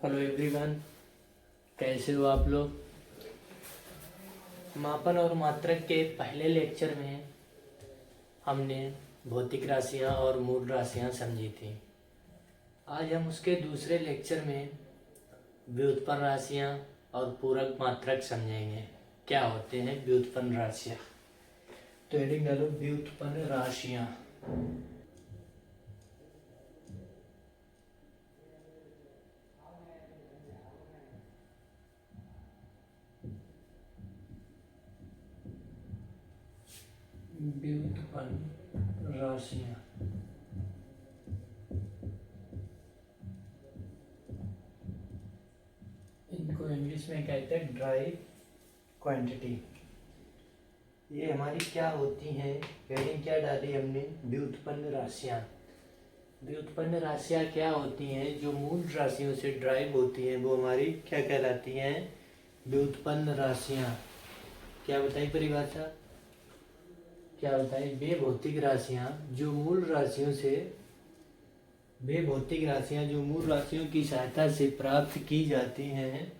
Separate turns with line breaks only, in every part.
Hello everyone, कैसे हो आप लोग। मापन और मात्रक के पहले लेक्चर में हमने भौतिक राशियां और मूल राशियां समझी थी। आज हम उसके दूसरे लेक्चर में व्युत्पन्न राशियां और पूरक मात्रक समझेंगे। क्या होते हैं व्युत्पन्न राशियां। तो हेडिंग डालो व्युत्पन्न राशियां। व्युत्पन्न राशियां इनको इंग्लिश में कहते हैं ड्राइव क्वांटिटी। ये हमारी क्या होती हैं, हेडिंग क्या डाली हमने, व्युत्पन्न राशियां। व्युत्पन्न राशियां क्या होती हैं, जो मूल राशियों से ड्राइव होती हैं वो हमारी क्या कहलाती हैं, व्युत्पन्न राशियां। क्या बताई परिभाषा, क्या बताई, वे भौतिक राशियां जो मूल राशियों से, वे भौतिक राशियां जो मूल राशियों की सहायता से प्राप्त की जाती हैं।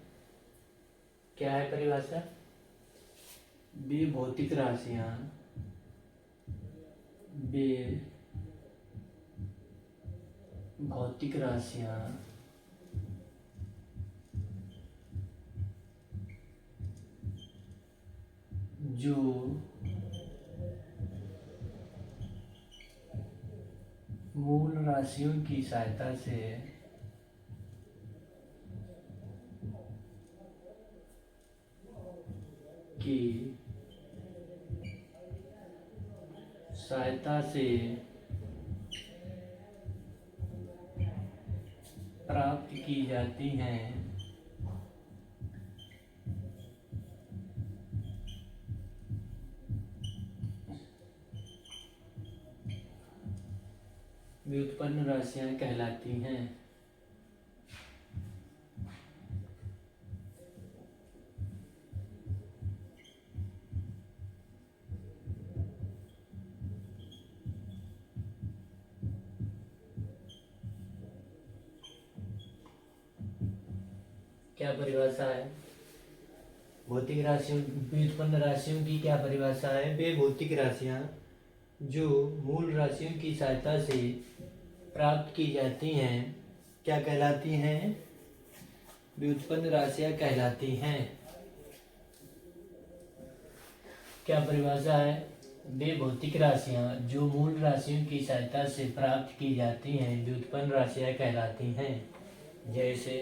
क्या है परिभाषा, वे भौतिक राशियां, वे भौतिक राशियां जो मूल राशियों की सहायता से की सहायता से प्राप्त की जाती हैं। व्युत्पन्न राशियां कहलाती हैं। क्या परिभाषा है भौतिक राशियों, व्युत्पन्न राशियों की क्या परिभाषा है, वे भौतिक राशियां जो मूल राशियों की सहायता से प्राप्त की जाती हैं। क्या कहलाती हैं, व्युत्पन्न राशियां कहलाती हैं। क्या परिभाषा है, वे भौतिक राशियां जो मूल राशियों की सहायता से प्राप्त की जाती हैं व्युत्पन्न राशियां कहलाती हैं। जैसे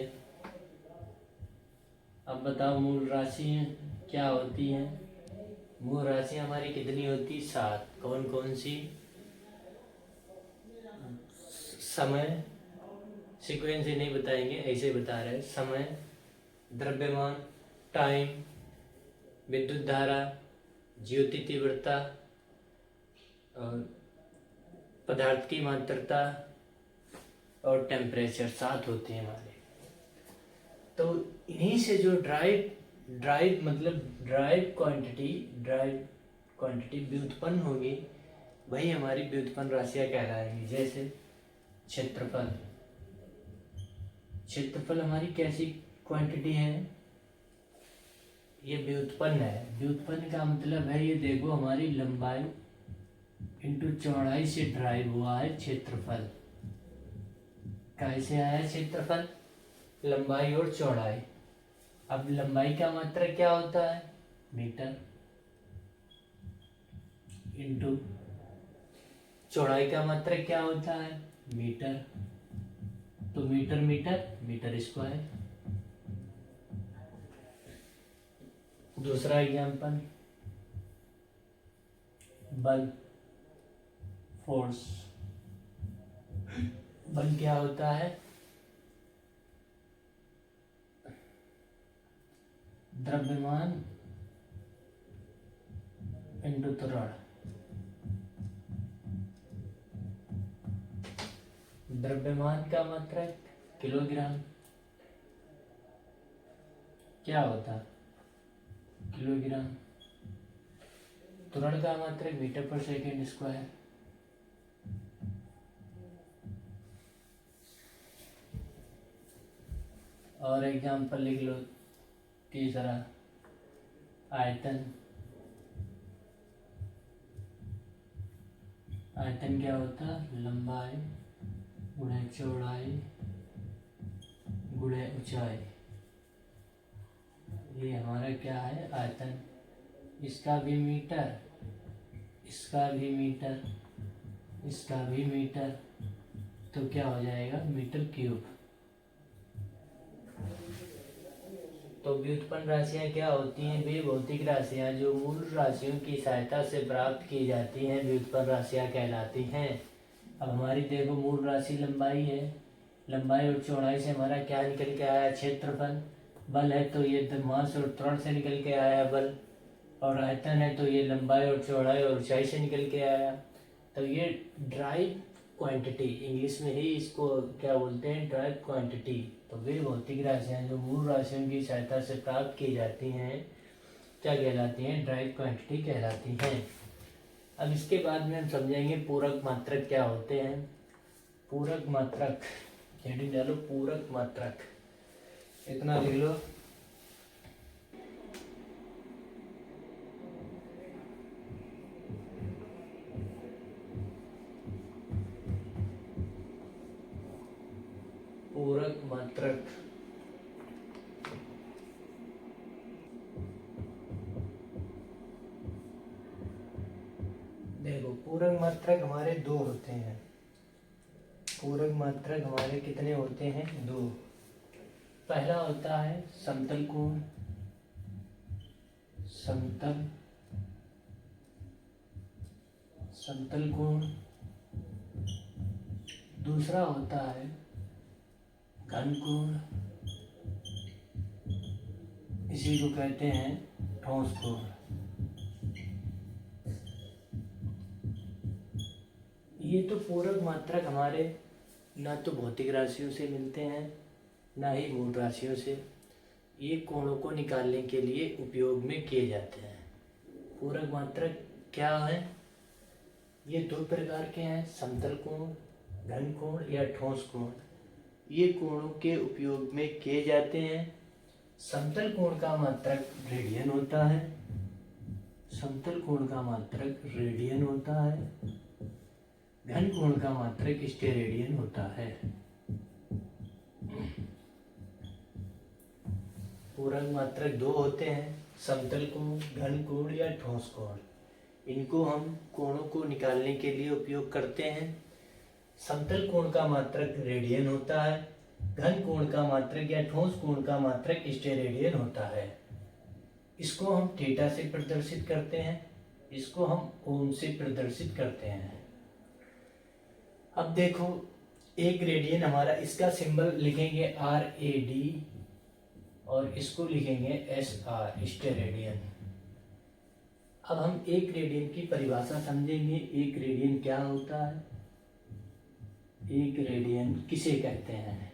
अब बताओ मूल राशि क्या होती है। मूल राशि हमारी कितनी होती, 7। कौन कौन सी, समय, सीक्वेंस ही नहीं बताएंगे, ऐसे बता रहे, समय, द्रव्यमान, टाइम, विद्युत धारा, ज्योति तीव्रता और पदार्थ की मात्रता और टेम्परेचर, 7 होते हैं हमारे। तो इन्हीं से जो ड्राइव मतलब ड्राइव क्वांटिटी व्युत्पन्न होगी, वही हमारी व्युत्पन्न राशियां कहलाएंगी। जैसे क्षेत्रफल हमारी कैसी क्वांटिटी है, ये व्युत्पन्न है। व्युत्पन्न का मतलब है, ये देखो हमारी लंबाई इंटू चौड़ाई से ड्राइव हुआ है क्षेत्रफल। कैसे आया क्षेत्रफल, लंबाई और चौड़ाई। अब लंबाई का मात्रक क्या होता है, मीटर, इंटू चौड़ाई का मात्रक क्या होता है, मीटर। तो मीटर मीटर मीटर स्क्वायर। दूसरा एग्जांपल, बल, फोर्स। बल क्या होता है, द्रव्यमान इंटू त्वरण। द्रव्यमान का मात्रक किलोग्राम, क्या होता, किलोग्राम। त्वरण का मात्रक मीटर पर सेकेंड स्क्वायर। और एग्जाम्पल लिख लो। तीसरा, आयतन। आयतन क्या होता है? लंबाई गुणे चौड़ाई गुणे ऊंचाई। ये हमारा क्या है? आयतन। इसका भी मीटर, इसका भी मीटर, इसका भी मीटर, तो क्या हो जाएगा? Metre cube. तो व्युत्पन्न राशियाँ क्या होती हैं? वे भौतिक राशियाँ जो मूल राशियों की सहायता से प्राप्त की जाती हैं व्युत्पन्न राशियाँ कहलाती हैं। अब हमारी देखो मूल राशि लंबाई है, लंबाई और चौड़ाई से हमारा क्या निकल के आया? क्षेत्रफल। बल है तो ये द्रव्यमान और त्वरण से निकल के आया बल। और आयतन है तो ये लंबाई और चौड़ाई और ऊंचाई से निकल के आया। तो ये ड्राइव क्वांटिटी, इंग्लिश में ही इसको क्या बोलते हैं? Drive quantity. तो वे भौतिक राशियाँ जो मूल राशियों की सहायता से प्राप्त की जाती हैं क्या कहलाती हैं? ड्राइव क्वांटिटी कहलाती हैं। अब इसके बाद में हम समझेंगे पूरक मात्रक क्या होते हैं। पूरक मात्रक, हेडिंग डालो पूरक मात्रक, इतना लिख लो। पूरक मात्रक। देखो पूरक मात्रक हमारे दो होते हैं। पूरक मात्रक हमारे कितने होते हैं? दो। पहला होता है समतल कोण, समतल समतल कोण। दूसरा होता है घन कोण, इसी को कहते हैं ठोस कोण। ये तो पूरक मात्रक हमारे ना तो भौतिक राशियों से मिलते हैं ना ही मूल राशियों से। ये कोणों को निकालने के लिए उपयोग में किए जाते हैं। पूरक मात्रक क्या है? ये दो प्रकार के हैं, समतल कोण, घन कोण या ठोस कोण। ये कोणों के उपयोग में किए जाते हैं। समतल कोण का मात्रक रेडियन होता है, समतल कोण का मात्रक रेडियन होता है। घन कोण का मात्रक स्टेरेडियन होता है। पूरक मात्रक दो होते हैं, समतल कोण, घन कोण या ठोस कोण। इनको हम कोणों को निकालने के लिए उपयोग करते हैं। समतल कोण का मात्रक रेडियन होता है, घन कोण का मात्रक या ठोस कोण का मात्रक स्टेरेडियन होता है। इसको हम थीटा से प्रदर्शित करते हैं, इसको हम ओम से प्रदर्शित करते हैं। अब देखो एक रेडियन हमारा, इसका सिंबल लिखेंगे RAD और इसको लिखेंगे SR, स्टेरेडियन। अब हम एक रेडियन की परिभाषा समझेंगे। एक रेडियन क्या होता है? एक रेडियन किसे कहते हैं?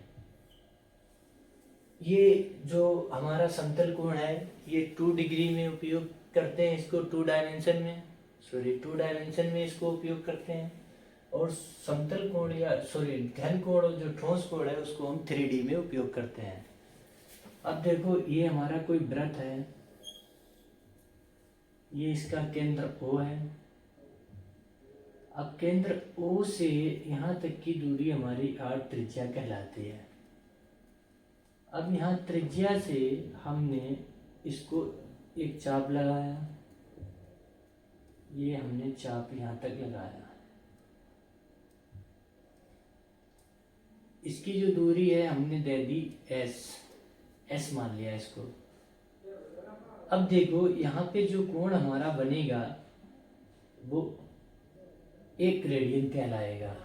ये जो हमारा समतल कोण है ये 2 डिग्री में उपयोग करते हैं इसको, 2 डायमेंशन में इसको उपयोग करते हैं। और समतल कोण या घन कोण जो ठोस कोण है उसको हम 3D में उपयोग करते हैं। अब देखो ये हमारा कोई वृत्त है, ये इसका केंद्र O है। अब केंद्र O से यहाँ तक की दूरी हमारी R त्रिज्या कहलाती है। अब यहाँ त्रिज्या से हमने इसको एक चाप लगाया, ये हमने चाप यहाँ तक लगाया। इसकी जो दूरी है हमने दे दी S मान लिया इसको। अब देखो यहाँ पे जो कोण हमारा बनेगा वो 1 रेडियन कहलाएगा।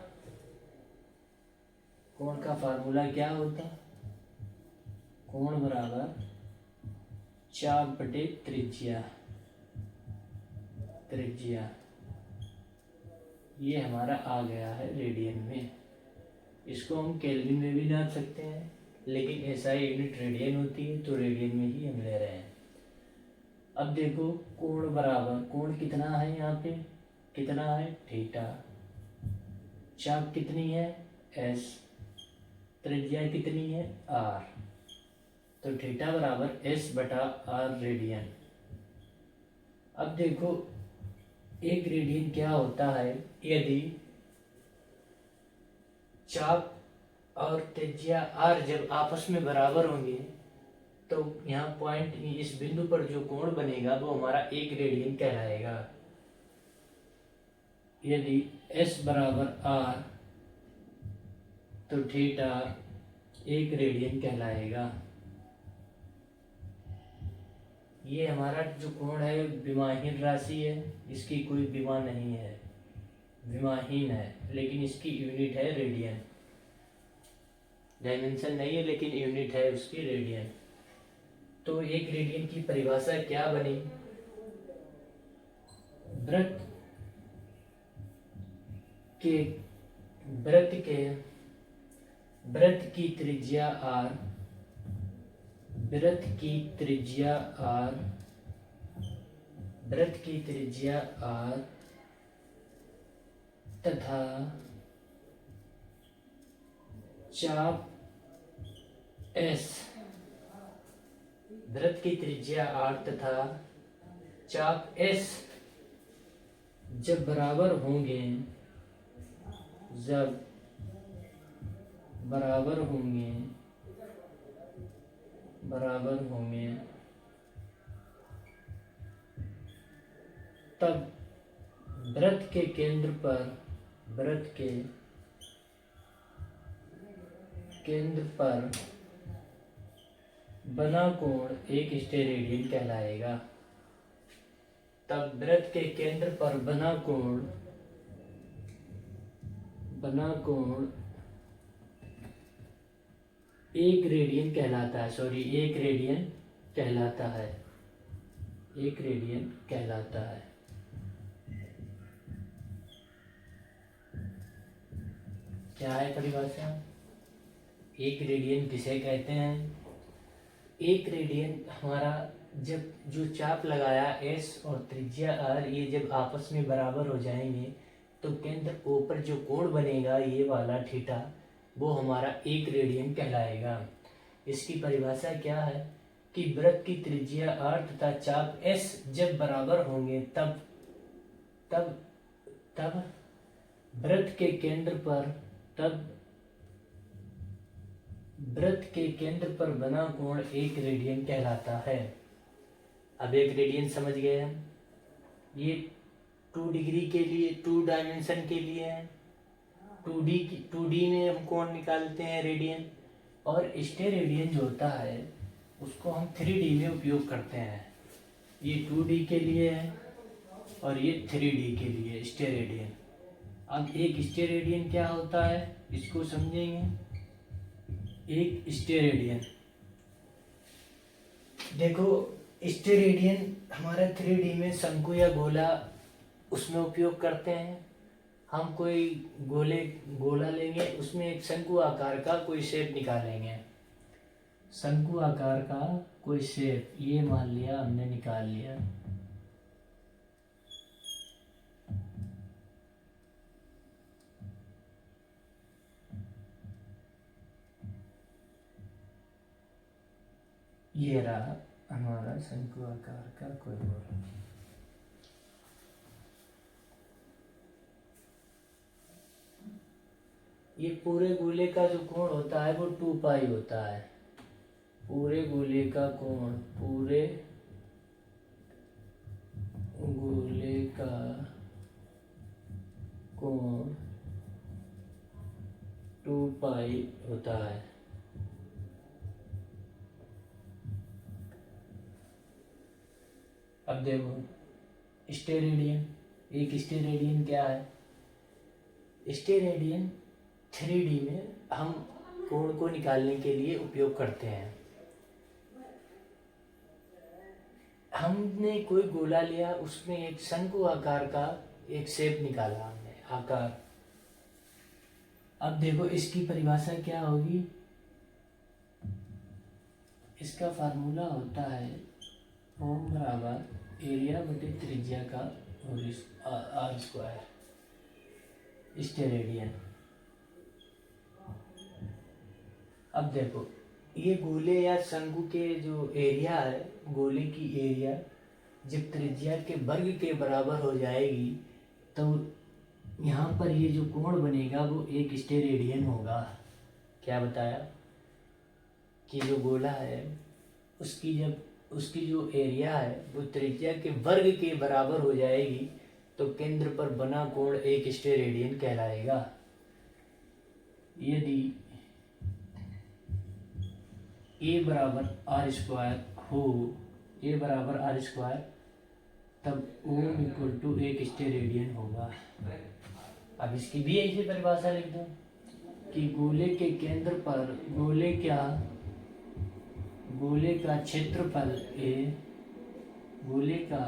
कोण का फार्मूला क्या होता? कोण बराबर चाप बटे त्रिज्या। ये हमारा आ गया है रेडियन में। इसको हम केल्विन में भी नाप सकते हैं, लेकिन SI यूनिट रेडियन होती है तो रेडियन में ही हम ले रहे हैं। अब देखो कोण बराबर, कोण कितना है यहाँ पे? कितना है? थीटा। चाप कितनी है? S। त्रिज्या कितनी है? R। तो थीटा बराबर एस बटा आर रेडियन। अब देखो एक रेडियन क्या होता है, यदि चाप और त्रिज्या आर जब आपस में बराबर होंगे तो यहाँ पॉइंट इस बिंदु पर जो कोण बनेगा वो हमारा एक रेडियन कहलाएगा। यदि एस बराबर आर तो थीटा एक रेडियन कहलाएगा। ये हमारा जो कोण है विमाहीन राशि है, इसकी कोई विमा नहीं है, विमाहीन है, लेकिन इसकी यूनिट है रेडियन। डायमेंशन नहीं है लेकिन यूनिट है उसकी रेडियन। तो एक रेडियन की परिभाषा क्या बनी, वृत्त के वृत्त की त्रिज्या आर, वृत्त की त्रिज्या आर तथा चाप एस, वृत्त की त्रिज्या आर तथा चाप एस जब बराबर होंगे, तब वृत्त के केंद्र पर बना कोण एक स्टेरेडियन कहलाएगा। तब वृत्त के केंद्र पर बना कोण एक रेडियन कहलाता है, एक रेडियन कहलाता है। क्या है परिभाषा, एक रेडियन किसे कहते हैं? एक रेडियन हमारा जब जो चाप लगाया एस और त्रिज्या आर ये जब आपस में बराबर हो जाएंगे तो केंद्र ओ पर जो कोण बनेगा ये वाला थीटा, वो हमारा एक रेडियन कहलाएगा। इसकी परिभाषा क्या है कि वृत्त की त्रिज्या आर तथा चाप एस जब बराबर होंगे तब वृत्त के केंद्र पर बना कोण एक रेडियन कहलाता है। अब एक रेडियन समझ गए हम, ये 2 डिग्री के लिए, 2 डायमेंशन के लिए है। 2D में हम कोण निकालते हैं रेडियन, और स्टेरेडियन जो होता है उसको हम 3D में उपयोग करते हैं। ये 2D के लिए है और ये 3D के लिए स्टेरेडियन। अब एक स्टेरेडियन क्या होता है इसको समझेंगे। एक स्टेरेडियन, देखो स्टेरेडियन हमारा 3D में शंकु या गोला उसमें उपयोग करते हैं। हम कोई गोला लेंगे, उसमें एक शंकु आकार का कोई शेप निकालेंगे, शंकु आकार का कोई शेप, ये मान लिया हमने निकाल लिया। ये रहा हमारा शंकु आकार का कोई गोला। ये पूरे गोले का जो कोण होता है वो 2 पाई होता है। पूरे गोले का कोण 2 पाई होता है। अब देखो स्टेरेडियन, एक स्टेरेडियन क्या है, स्टेरेडियन 3D में हम कोण को निकालने के लिए उपयोग करते हैं। हमने कोई गोला लिया, उसमें एक शंकु आकार का एक शेप निकाला हमने आकार। अब देखो इसकी परिभाषा क्या होगी, इसका फार्मूला होता है ओम बराबर एरिया बटे त्रिज्या का आर स्क्वायर स्टेरेडियन। अब देखो ये गोले या शंकु के जो एरिया है, गोले की एरिया जब त्रिज्या के वर्ग के बराबर हो जाएगी तो यहाँ पर ये जो कोण बनेगा वो एक स्टेरेडियन होगा। क्या बताया कि जो गोला है उसकी जो एरिया है वो त्रिज्या के वर्ग के बराबर हो जाएगी तो केंद्र पर बना कोण एक स्टेरेडियन कहलाएगा। यदि a बराबर आर स्क्वायर हो, a बराबर आर स्क्वायर, तब ओम इक्वल टू एक स्टेरेडियन होगा। अब इसकी भी ऐसी परिभाषा लिख दूं कि गोले के केंद्र पर गोले का क्षेत्रफल a, गोले का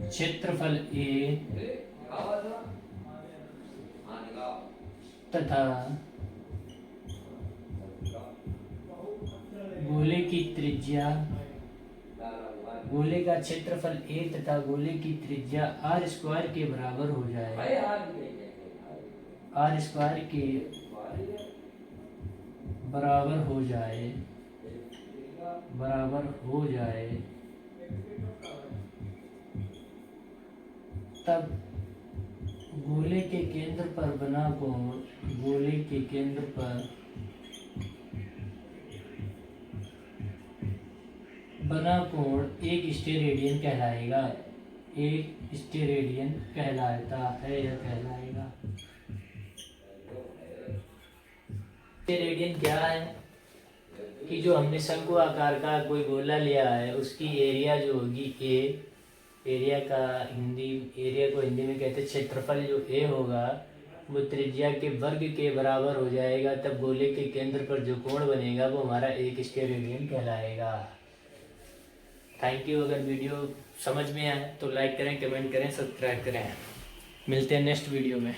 क्षेत्रफल a तथा गोले की त्रिज्या, गोले का क्षेत्रफल a तथा गोले की त्रिज्या आर स्क्वायर के बराबर हो जाए, आर स्क्वायर के बराबर हो जाए तब गोले के केंद्र पर बना कोण, गोले के केंद्र पर बना कोण एक स्टेरेडियन कहलाएगा, एक स्टेरेडियन कहलाता है या कहलाएगा। स्टेरेडियन क्या है कि जो हमने शंकु आकार का कोई गोला लिया है उसकी एरिया जो होगी a, एरिया को हिंदी में कहते हैं क्षेत्रफल, जो a होगा वो त्रिज्या के वर्ग के बराबर हो जाएगा तब गोले के केंद्र पर जो कोण बनेगा वो हमारा एक स्टेरेडियन कहलाएगा। Thank you. अगर वीडियो समझ में आए तो लाइक करें, कमेंट करें, सब्सक्राइब करें। मिलते हैं नेक्स्ट वीडियो में।